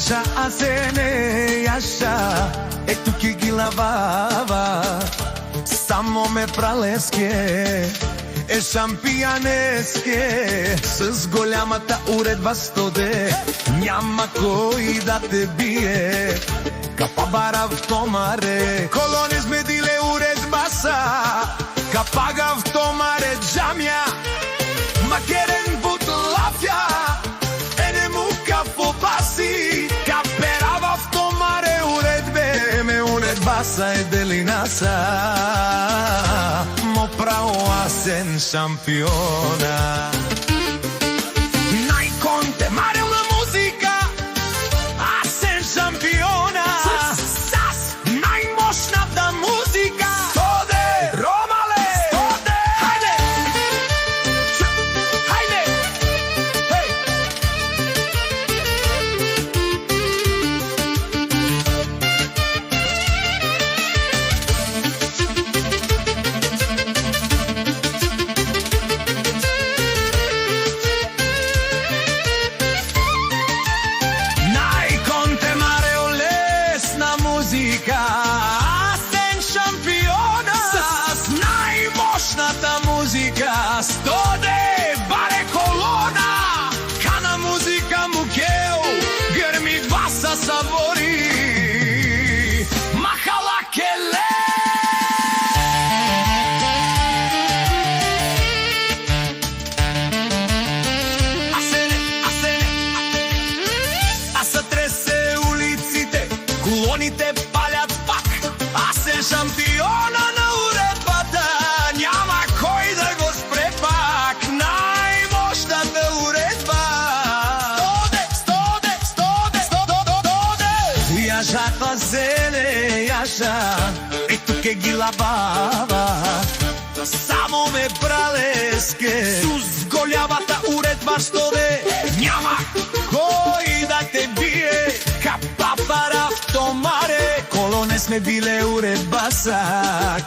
Јаша, а се не јаша, ето ке ги лавава. Само ме пралеске, е шампијанеске, с голямата уредба 100D, няма кој да те бие. Капабарав томаре, колонез ме диле уредба са, капагав томаре джамја, макерен бут лафја, ене му кафобаси, каперавав томаре уредбе, ме уредба са е делинаса, мо право асен шампиона. Најконте марелна музика, асен шампиона, најмошната музика, 100D, Ромале, 100D, хајде, хајде, хеј. Најконте марео лесна музика, асен шампиона, с најмошната музика, 100D, баре колона, кана музика мукео, грми васа савори, махала келе. Аса тресе улиците, колоните палят пак, асен шампиона на уредбата, няма кој да го спре пак, најмошната уредба. 100D, 100D, 100D. Јашата се не јаша, ето ке ги лабава, само ме пралеске, сус голямата уредба 100D, няма кој да те бие. Капапарав томаре, колонес ме биле уредба са,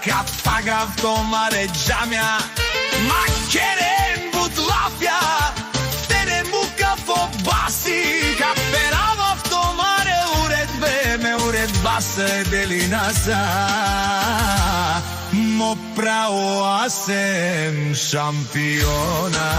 капагав томаре джамја, макерен бут лафја, тене му кафобаси, каперавав томаре уредбе, ме уредба се делинаса, мо право асен шампиона.